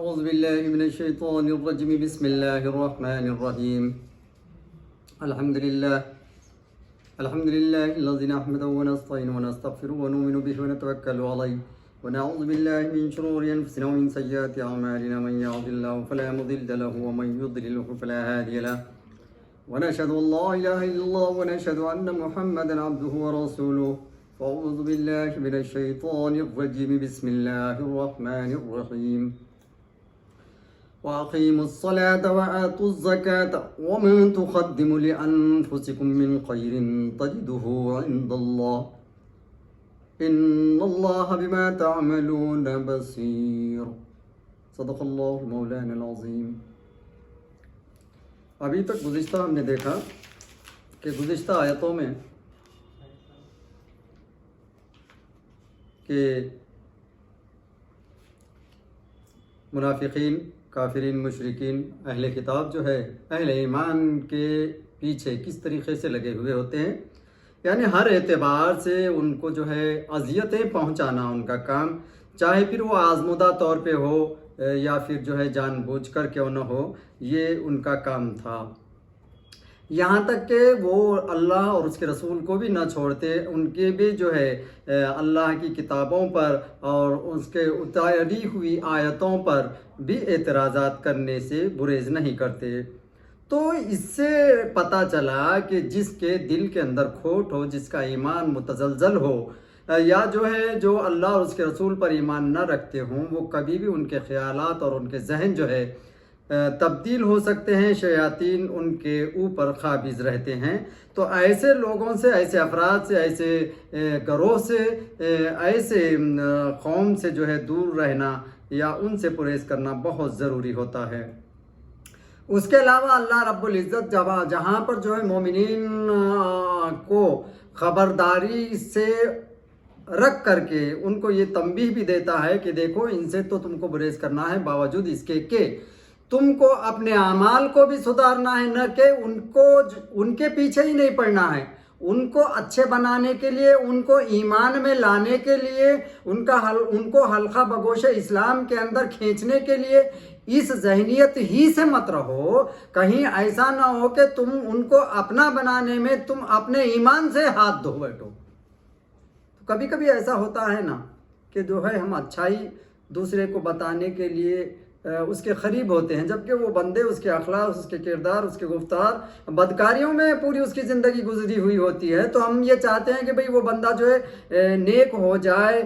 أعوذ بالله من الشيطان الرجيم بسم الله الرحمن الرحيم الحمد لله الذي نحمده ونستعينه ونستغفره ونؤمن به ونتوكل عليه ونعوذ بالله من شرور أنفسنا ومن سيئات أعمالنا من يهده الله فلا مضل له ومن يضلل فلا هادي له ونشهد أن لا إله إلا الله ونشهد أن محمدا عبده ورسوله أعوذ بالله من الشيطان الرجيم بسم الله الرحمن الرحيم وأقيموا الصلاة وآتوا الزكاة وما تقدموا لأنفسكم من خير تجده عند الله إن الله بما تعملون بصير صدق الله مولانا العظيم. ابھی تک گزشتہ ہم نے دیکھا کہ گزشتہ آیتوں میں کہ منافقین، کافرین، مشرکین، اہل کتاب جو ہے اہل ایمان کے پیچھے کس طریقے سے لگے ہوئے ہوتے ہیں، یعنی ہر اعتبار سے ان کو جو ہے اذیتیں پہنچانا ان کا کام، چاہے پھر وہ آزمودہ طور پہ ہو یا پھر جو ہے جان بوجھ کر کیوں نہ ہو، یہ ان کا کام تھا. یہاں تک کہ وہ اللہ اور اس کے رسول کو بھی نہ چھوڑتے، ان کے بھی جو ہے اللہ کی کتابوں پر اور اس کے اتاری ہوئی آیتوں پر بھی اعتراضات کرنے سے گریز نہیں کرتے. تو اس سے پتہ چلا کہ جس کے دل کے اندر کھوٹ ہو، جس کا ایمان متزلزل ہو، یا جو ہے جو اللہ اور اس کے رسول پر ایمان نہ رکھتے ہوں، وہ کبھی بھی ان کے خیالات اور ان کے ذہن جو ہے تبدیل ہو سکتے ہیں، شیاطین ان کے اوپر قابض رہتے ہیں. تو ایسے لوگوں سے، ایسے افراد سے، ایسے گروہ سے، ایسے قوم سے جو ہے دور رہنا یا ان سے پرہیز کرنا بہت ضروری ہوتا ہے. اس کے علاوہ اللہ رب العزت جہاں پر جو ہے مومنین کو خبرداری سے رکھ کر کے ان کو یہ تنبیہ بھی دیتا ہے کہ دیکھو ان سے تو تم کو گریز کرنا ہے، باوجود اس کے کہ تم کو اپنے اعمال کو بھی سدھارنا ہے، نہ کہ ان کے پیچھے ہی نہیں پڑنا ہے. ان کو اچھے بنانے کے لیے، ان کو ایمان میں لانے کے لیے، ان کو حلقہ بگوش اسلام کے اندر کھینچنے کے لیے اس ذہنیت ہی سے مت رہو. کہیں ایسا نہ ہو کہ تم ان کو اپنا بنانے میں تم اپنے ایمان سے ہاتھ دھو بیٹھو. کبھی کبھی ایسا ہوتا ہے نا کہ جو ہے ہم اچھائی دوسرے کو بتانے کے لیے اس کے قریب ہوتے ہیں، جبکہ وہ بندے اس کے اخلاق، اس کے کردار، اس کے گفتار، بدکاریوں میں پوری اس کی زندگی گزری ہوئی ہوتی ہے. تو ہم یہ چاہتے ہیں کہ بھئی وہ بندہ جو ہے نیک ہو جائے،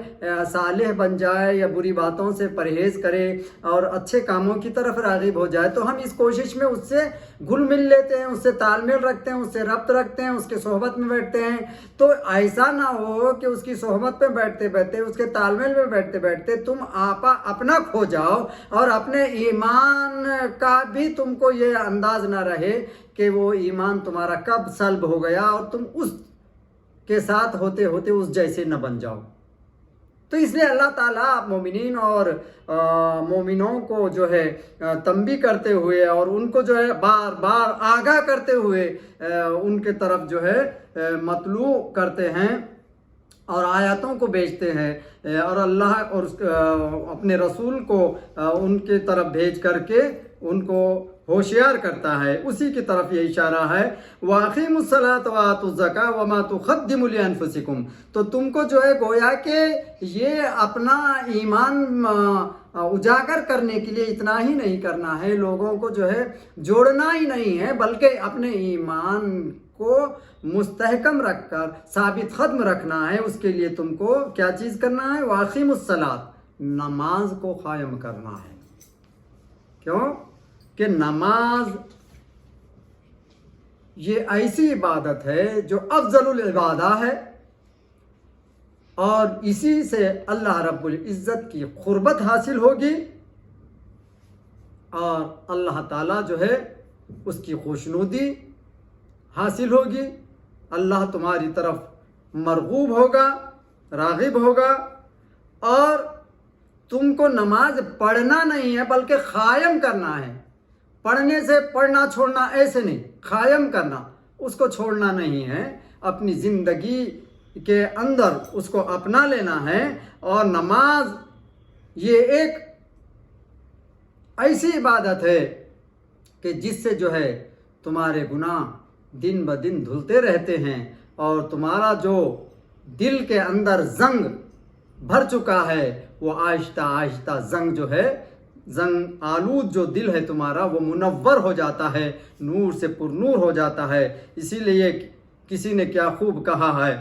صالح بن جائے، یا بری باتوں سے پرہیز کرے اور اچھے کاموں کی طرف راغب ہو جائے. تو ہم اس کوشش میں اس سے گھل مل لیتے ہیں، اس سے تال میل رکھتے ہیں، اس سے ربط رکھتے ہیں، اس کے صحبت میں بیٹھتے ہیں. تو ایسا نہ ہو کہ اس کی صحبت میں بیٹھتے بیٹھتے، اس کے تال میل میں بیٹھتے بیٹھتے تم اپنا کھو جاؤ، اور اپنے ایمان کا بھی تم کو یہ انداز نہ رہے کہ وہ ایمان تمہارا کب سلب ہو گیا اور تم اس کے ساتھ ہوتے ہوتے اس جیسے نہ بن جاؤ. تو اس لیے اللہ تعالیٰ مومنین اور مومنوں کو جو ہے تنبیہ کرتے ہوئے اور ان کو جو ہے بار بار آگاہ کرتے ہوئے ان کے طرف جو ہے مطلوع کرتے ہیں اور آیاتوں کو بھیجتے ہیں، اور اللہ اور اپنے رسول کو ان کے طرف بھیج کر کے ان کو ہوشیار کرتا ہے. اسی کی طرف یہ اشارہ ہے وَأَقِيمُوا الصَّلَاةَ وَآتُوا الزَّكَاةَ وَمَا تُقَدِّمُوا لِأَنفُسِكُمْ. تو تم کو جو ہے گویا کہ یہ اپنا ایمان اجاگر کرنے کے لیے اتنا ہی نہیں کرنا ہے، لوگوں کو جو ہے جوڑنا ہی نہیں ہے، بلکہ اپنے ایمان کو مستحکم رکھ کر ثابت قدم رکھنا ہے. اس کے لیے تم کو کیا چیز کرنا ہے؟ وَأَقِيمُوا الصَّلَاةَ، نماز کو قائم کرنا ہے. کیوں کہ نماز یہ ایسی عبادت ہے جو افضل العبادہ ہے، اور اسی سے اللہ رب العزت کی قربت حاصل ہوگی، اور اللہ تعالیٰ جو ہے اس کی خوشنودی حاصل ہوگی. اللہ تمہاری طرف مرغوب ہوگا، راغب ہوگا، اور تم کو نماز پڑھنا نہیں ہے بلکہ قائم کرنا ہے. پڑھنے سے پڑھنا چھوڑنا ایسے نہیں، قائم کرنا، اس کو چھوڑنا نہیں ہے، اپنی زندگی کے اندر اس کو اپنا لینا ہے. اور نماز یہ ایک ایسی عبادت ہے کہ جس سے جو ہے تمہارے گناہ دن بدن دھلتے رہتے ہیں اور تمہارا جو دل کے اندر زنگ بھر چکا ہے وہ آہستہ آہستہ زنگ جو ہے، زنگ آلود جو دل ہے تمہارا، وہ منور ہو جاتا ہے، نور سے پر نور ہو جاتا ہے۔ اسی لیے کسی نے کیا خوب کہا ہے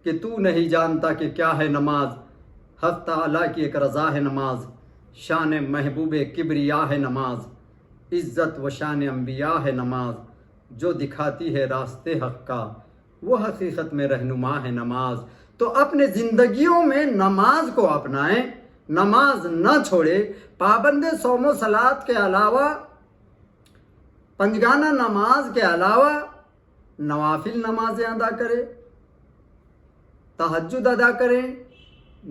کہ تو نہیں جانتا کہ کیا ہے نماز، حق تعالیٰ کی ایک رضا ہے نماز، شان محبوب کبریا ہے نماز، عزت و شان انبیاء ہے نماز، جو دکھاتی ہے راستے حق کا وہ حقیقت میں رہنما ہے نماز۔ تو اپنے زندگیوں میں نماز کو اپنائیں، نماز نہ چھوڑے، پابند صوم و صلات کے علاوہ، پنجگانہ نماز کے علاوہ نوافل نمازیں ادا کریں، تہجد ادا کریں،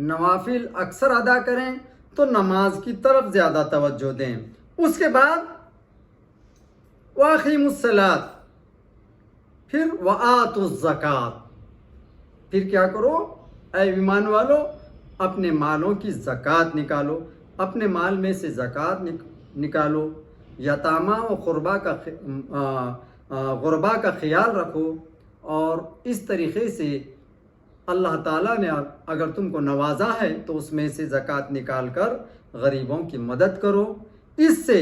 نوافل اکثر ادا کریں، تو نماز کی طرف زیادہ توجہ دیں۔ اس کے بعد وَأَقِیمُوا الصَّلَاةَ، پھر وَآتُوا الزَّکَاةَ، پھر کیا کرو اے ایمان والو، اپنے مالوں کی زکوٰۃ نکالو، اپنے مال میں سے زکوٰۃ نکالو، یتامہ و غربا کا خیال رکھو، اور اس طریقے سے اللہ تعالیٰ نے اگر تم کو نوازا ہے تو اس میں سے زکوٰۃ نکال کر غریبوں کی مدد کرو، اس سے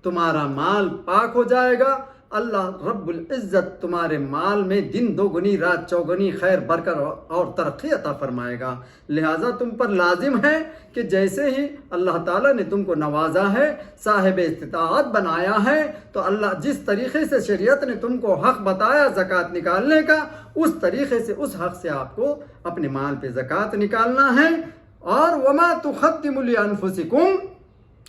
تمہارا مال پاک ہو جائے گا، اللہ رب العزت تمہارے مال میں دن دوگنی رات چوگنی خیر برکت اور ترقی عطا فرمائے گا۔ لہٰذا تم پر لازم ہے کہ جیسے ہی اللہ تعالیٰ نے تم کو نوازا ہے، صاحب استطاعت بنایا ہے، تو اللہ جس طریقے سے شریعت نے تم کو حق بتایا زکوٰۃ نکالنے کا، اس طریقے سے اس حق سے آپ کو اپنے مال پہ زکوٰۃ نکالنا ہے۔ اور وَمَا تُقَدِّمُوا لِأَنفُسِكُمْ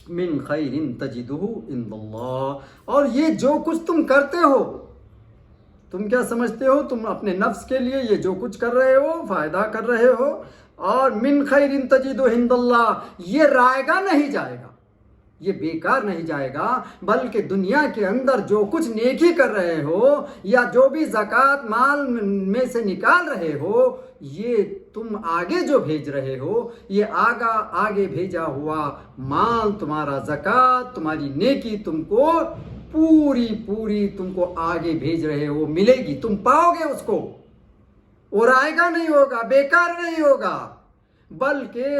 من خیر تجدہ عند اللہ، اور یہ جو کچھ تم کرتے ہو، تم کیا سمجھتے ہو تم اپنے نفس کے لیے یہ جو کچھ کر رہے ہو فائدہ کر رہے ہو، اور من خیر تجدہ عند اللہ، یہ رائے گا نہیں جائے گا، یہ بیکار نہیں جائے گا، بلکہ دنیا کے اندر جو کچھ نیکی کر رہے ہو یا جو بھی زکوٰۃ مال میں سے نکال رہے ہو، یہ تم آگے جو بھیج رہے ہو، یہ آگے بھیجا ہوا مال، تمہارا زکوٰۃ، تمہاری نیکی تم کو پوری تم کو آگے بھیج رہے ہو، ملے گی، تم پاؤ گے اس کو، اور آئے گا نہیں ہوگا، بیکار نہیں ہوگا، بلکہ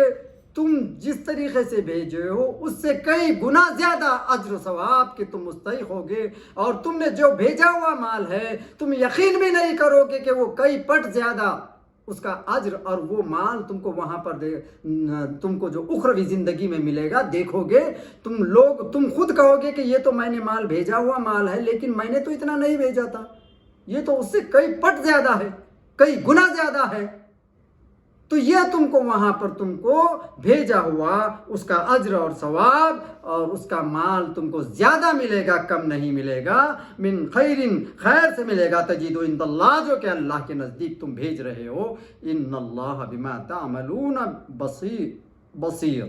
تم جس طریقے سے بھیجے ہو اس سے کئی گنا زیادہ اجر و ثواب کے تم مستحق ہوگے، اور تم نے جو بھیجا ہوا مال ہے تم یقین بھی نہیں کرو گے کہ وہ کئی پٹ زیادہ اس کا اجر اور وہ مال تم کو وہاں پر تم کو جو اخروی زندگی میں ملے گا دیکھو گے، تم خود کہو گے کہ یہ تو میں نے مال بھیجا ہوا مال ہے، لیکن میں نے تو اتنا نہیں بھیجا تھا، یہ تو اس سے کئی پٹ زیادہ ہے، کئی گنا زیادہ ہے، تو یہ تم کو وہاں پر تم کو بھیجا ہوا اس کا اجر اور ثواب اور اس کا مال تم کو زیادہ ملے گا، کم نہیں ملے گا، من خیر سے ملے گا، تجدو عند اللہ، جو کہ اللہ کے نزدیک تم بھیج رہے ہو، ان اللہ بما تعملون بصیر،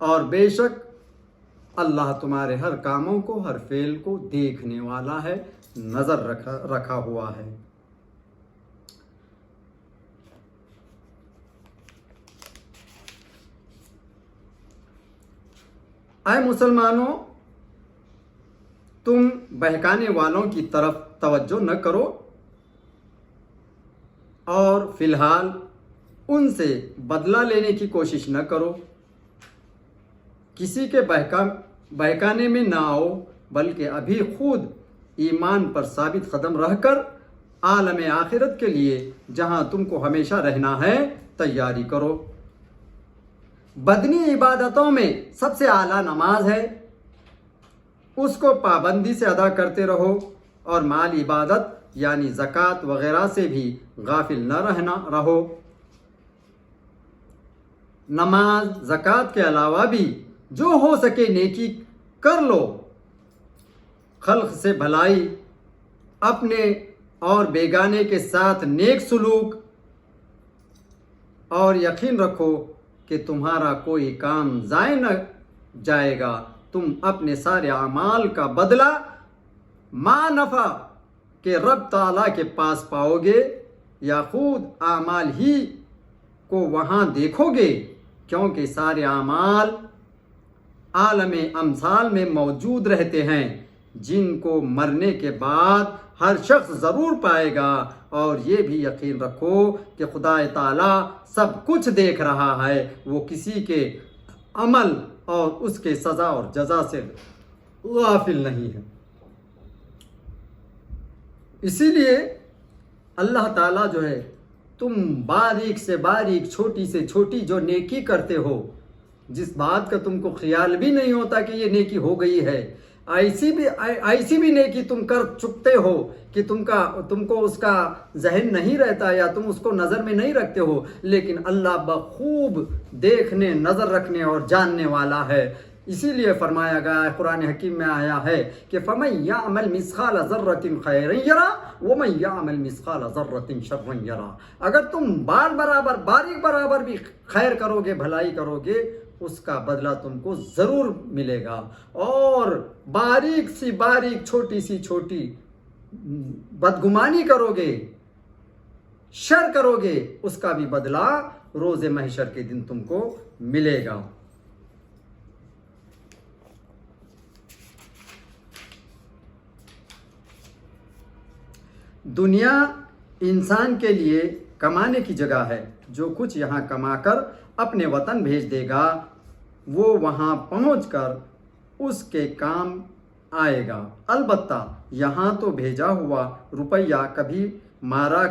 اور بے شک اللہ تمہارے ہر کاموں کو، ہر فعل کو دیکھنے والا ہے، نظر رکھا ہوا ہے۔ اے مسلمانوں، تم بہکانے والوں کی طرف توجہ نہ کرو، اور فی الحال ان سے بدلہ لینے کی کوشش نہ کرو، کسی کے بہکانے میں نہ آؤ، بلکہ ابھی خود ایمان پر ثابت قدم رہ کر عالم آخرت کے لیے جہاں تم کو ہمیشہ رہنا ہے تیاری کرو۔ بدنی عبادتوں میں سب سے اعلیٰ نماز ہے، اس کو پابندی سے ادا کرتے رہو، اور مال عبادت یعنی زکوٰۃ وغیرہ سے بھی غافل نہ رہو۔ نماز زکوٰۃ کے علاوہ بھی جو ہو سکے نیکی کر لو، خلق سے بھلائی، اپنے اور بیگانے کے ساتھ نیک سلوک، اور یقین رکھو کہ تمہارا کوئی کام ضائع نہ جائے گا، تم اپنے سارے اعمال کا بدلہ ما نفع کے رب تعالیٰ کے پاس پاؤ گے، یا خود اعمال ہی کو وہاں دیکھو گے، کیونکہ سارے اعمال عالم امثال میں موجود رہتے ہیں جن کو مرنے کے بعد ہر شخص ضرور پائے گا، اور یہ بھی یقین رکھو کہ خدا تعالیٰ سب کچھ دیکھ رہا ہے، وہ کسی کے عمل اور اس کے سزا اور جزا سے غافل نہیں ہے۔ اسی لیے اللہ تعالیٰ جو ہے، تم باریک سے باریک، چھوٹی سے چھوٹی جو نیکی کرتے ہو، جس بات کا تم کو خیال بھی نہیں ہوتا کہ یہ نیکی ہو گئی ہے، ایسی بھی نیکی تم کر چکتے ہو کہ تم کو اس کا ذہن نہیں رہتا یا تم اس کو نظر میں نہیں رکھتے ہو، لیکن اللہ بخوب دیکھنے، نظر رکھنے اور جاننے والا ہے۔ اسی لیے فرمایا گیا ہے، قرآن حکیم میں آیا ہے کہ فَمَن يَعْمَلْ مِثْقَالَ ذَرَّةٍ خَيْرًا يَرَهُ وَمَن يَعْمَلْ مِثْقَالَ ذَرَّةٍ شَرًّا يَرَهُ۔ اگر تم باریک برابر بھی خیر کرو گے، بھلائی کرو گے، اس کا بدلہ تم کو ضرور ملے گا، اور باریک سی باریک، چھوٹی سی چھوٹی بدگمانی کرو گے، شر کرو گے، اس کا بھی بدلہ روز محشر کے دن تم کو ملے گا۔ دنیا انسان کے لیے کمانے کی جگہ ہے، جو کچھ یہاں کما کر اپنے وطن بھیج دے گا وہ وہاں پہنچ کر اس کے کام آئے گا۔ البتہ یہاں تو بھیجا ہوا روپیہ کبھی مارا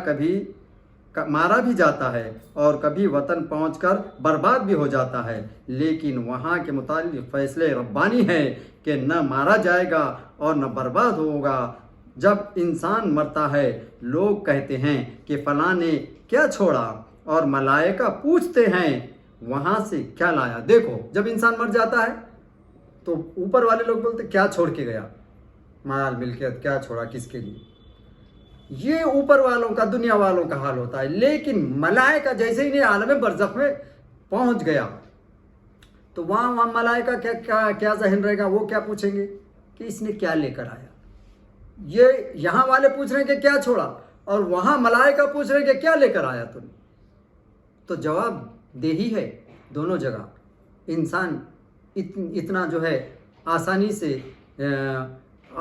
بھی جاتا ہے اور کبھی وطن پہنچ کر برباد بھی ہو جاتا ہے، لیکن وہاں کے متعلق فیصلے ربانی ہے کہ نہ مارا جائے گا اور نہ برباد ہوگا۔ جب انسان مرتا ہے لوگ کہتے ہیں کہ فلاں نے کیا چھوڑا، اور ملائکہ پوچھتے ہیں وہاں سے کیا لایا۔ دیکھو، جب انسان مر جاتا ہے تو اوپر والے لوگ بولتے کیا چھوڑ کے گیا، مال ملکیت کیا چھوڑا، کس کے لیے۔ یہ اوپر والوں کا، دنیا والوں کا حال ہوتا ہے، لیکن ملائکہ جیسے ہی عالم برزخ میں پہنچ گیا تو وہاں ملائکہ کیا ذہن رہے گا، وہ کیا پوچھیں گے کہ اس نے کیا لے کر آیا۔ یہ یہاں والے پوچھ رہے ہیں کہ کیا چھوڑا، اور وہاں ملائکہ پوچھ رہے ہیں کہ کیا لے کر آیا تم۔ تو جواب دہی ہے دونوں جگہ۔ انسان اتنا جو ہے آسانی سے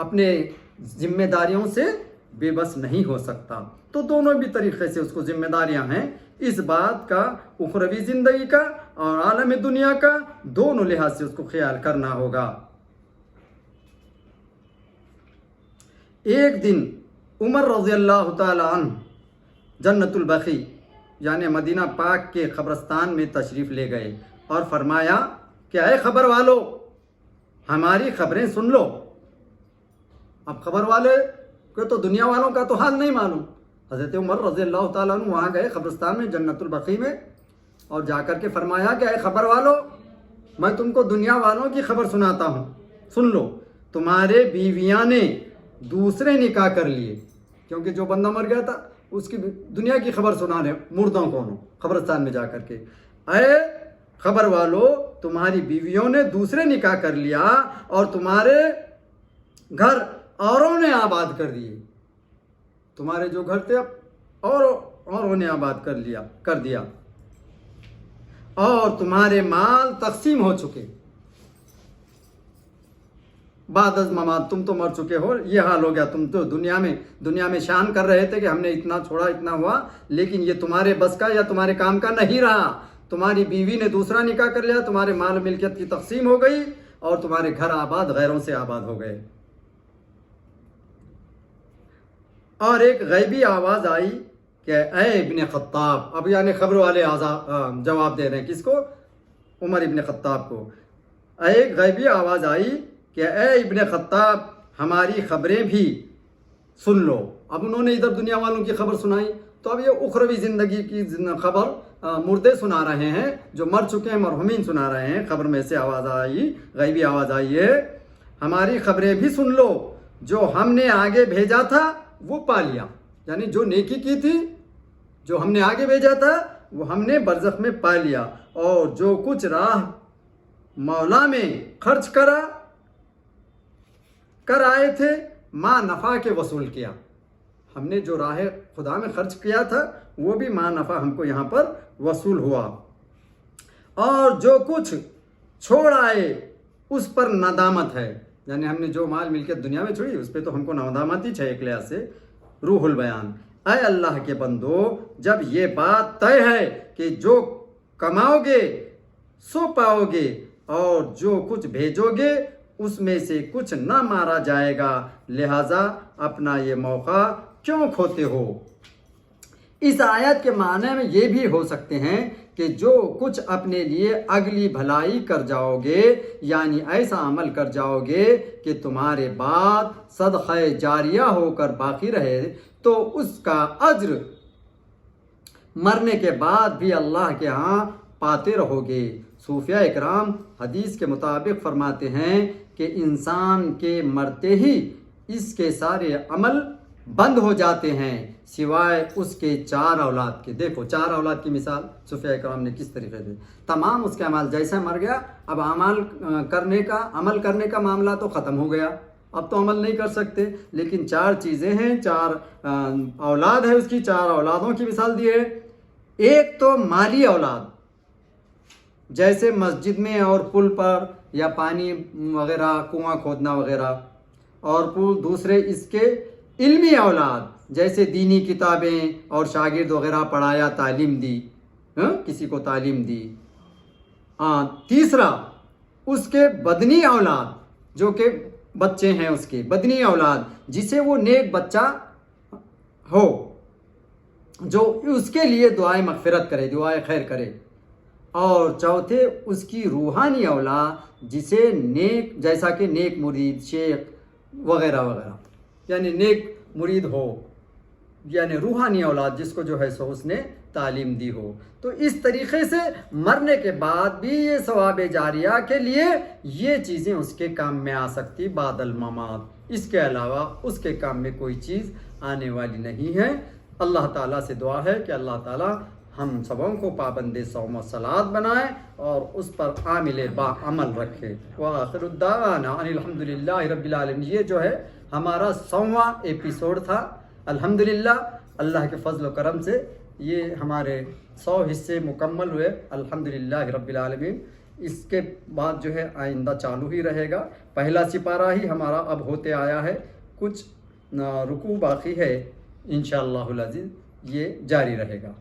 اپنے ذمہ داریوں سے بے بس نہیں ہو سکتا۔ تو دونوں بھی طریقے سے اس کو ذمہ داریاں ہیں، اس بات کا، اخروی زندگی کا اور عالم دنیا کا، دونوں لحاظ سے اس کو خیال کرنا ہوگا۔ ایک دن عمر رضی اللہ تعالی عنہ جنت البقیع یعنی مدینہ پاک کے قبرستان میں تشریف لے گئے اور فرمایا کہ اے خبر والو، ہماری خبریں سن لو۔ اب خبر والے کو تو دنیا والوں کا تو حال نہیں معلوم۔ حضرت عمر رضی اللہ تعالیٰ عنہ وہاں گئے قبرستان میں، جنت البقیع میں، اور جا کر کے فرمایا کہ اے خبر والو، میں تم کو دنیا والوں کی خبر سناتا ہوں، سن لو۔ تمہارے بیویاں نے دوسرے نکاح کر لیے، کیونکہ جو بندہ مر گیا تھا اس کی دنیا کی خبر سنانے مردوں کو قبرستان میں جا کر کے، اے خبر والو، تمہاری بیویوں نے دوسرے نکاح کر لیا اور تمہارے گھر اوروں نے آباد کر دیے۔ تمہارے جو گھر تھے اوروں نے آباد کر دیا، اور تمہارے مال تقسیم ہو چکے۔ بعد از ممات، تم تو مر چکے ہو، یہ حال ہو گیا۔ تم تو دنیا میں شان کر رہے تھے کہ ہم نے اتنا چھوڑا، اتنا ہوا، لیکن یہ تمہارے بس کا یا تمہارے کام کا نہیں رہا۔ تمہاری بیوی نے دوسرا نکاح کر لیا، تمہارے مال ملکیت کی تقسیم ہو گئی، اور تمہارے گھر آباد غیروں سے آباد ہو گئے۔ اور ایک غیبی آواز آئی کہ اے ابن خطاب، اب یعنی خبر والے جواب دے رہے ہیں، کس کو؟ عمر ابن خطاب کو۔ ایک غیبی آواز آئی کہ اے ابن خطاب، ہماری خبریں بھی سن لو۔ اب انہوں نے ادھر دنیا والوں کی خبر سنائی، تو اب یہ اخروی زندگی کی خبر مردے سنا رہے ہیں، جو مر چکے ہیں، مرحومین سنا رہے ہیں۔ خبر میں سے آواز آئی، غیبی آواز آئی ہے، ہماری خبریں بھی سن لو، جو ہم نے آگے بھیجا تھا وہ پا لیا، یعنی جو نیکی کی تھی، جو ہم نے آگے بھیجا تھا وہ ہم نے برزخ میں پا لیا، اور جو کچھ راہ مولا میں خرچ کر آئے تھے، ما نفع کے وصول کیا۔ ہم نے جو راہ خدا میں خرچ کیا تھا وہ بھی ما نفع ہم کو یہاں پر وصول ہوا، اور جو کچھ چھوڑ آئے اس پر ندامت ہے، یعنی ہم نے جو مال ملکیت دنیا میں چھوڑی اس پہ تو ہم کو ندامت ہی ہے ایک لحاظ سے۔ روح البیان، اے اللہ کے بندو، جب یہ بات طے ہے کہ جو کماؤ گے سو پاؤ گے اور جو کچھ بھیجو گے اس میں سے کچھ نہ مارا جائے گا، لہٰذا اپنا یہ موقع کیوں کھوتے ہو؟ اس آیت کے معنی میں یہ بھی ہو سکتے ہیں کہ جو کچھ اپنے لیے اگلی بھلائی کر جاؤ گے، یعنی ایسا عمل کر جاؤ گے کہ تمہارے بعد صدقہ جاریہ ہو کر باقی رہے، تو اس کا اجر مرنے کے بعد بھی اللہ کے ہاں پاتے رہو گے۔ صوفیاء اکرام حدیث کے مطابق فرماتے ہیں کہ انسان کے مرتے ہی اس کے سارے عمل بند ہو جاتے ہیں سوائے اس کے 4 اولاد کے۔ دیکھو 4 اولاد کی مثال صوفیاء اکرام نے کس طریقے سے، تمام اس کے اعمال جیسے مر گیا، اب عمل کرنے کا معاملہ تو ختم ہو گیا، اب تو عمل نہیں کر سکتے، لیکن 4 چیزیں ہیں، 4 اولاد ہے اس کی، 4 اولادوں کی مثال دی ہے۔ ایک تو مالی اولاد، جیسے مسجد میں اور پل پر یا پانی وغیرہ کنواں کھودنا وغیرہ، اور دوسرے اس کے علمی اولاد، جیسے دینی کتابیں اور شاگرد وغیرہ پڑھایا، تعلیم دی، کسی کو تعلیم دی۔ تیسرا اس کے بدنی اولاد، جو کہ بچے ہیں اس کے بدنی اولاد، جسے وہ نیک بچہ ہو جو اس کے لیے دعائے مغفرت کرے، دعائے خیر کرے۔ اور چوتھے اس کی روحانی اولاد، جسے نیک، جیسا کہ نیک مرید، شیخ وغیرہ وغیرہ، یعنی نیک مرید ہو، یعنی روحانی اولاد جس کو جو ہے سو اس نے تعلیم دی ہو۔ تو اس طریقے سے مرنے کے بعد بھی یہ ثواب جاریہ کے لیے یہ چیزیں اس کے کام میں آ سکتی بعد الممات، اس کے علاوہ اس کے کام میں کوئی چیز آنے والی نہیں ہے۔ اللہ تعالیٰ سے دعا ہے کہ اللہ تعالیٰ ہم سبوں کو پابند صوم و صلات بنائے اور اس پر عامل با عمل رکھے۔ وآخر الدعوانا ان الحمدللہ رب العالمین۔ یہ جو ہے ہمارا 100واں ایپیسوڈ تھا۔ الحمدللہ اللہ کے فضل و کرم سے یہ ہمارے 100 حصے مکمل ہوئے الحمدللہ رب العالمین۔ اس کے بعد جو ہے آئندہ چالو ہی رہے گا۔ پہلا سپارہ ہی ہمارا اب ہوتے آیا ہے، کچھ رکوع باقی ہے، انشاءاللہ العزیز یہ جاری رہے گا۔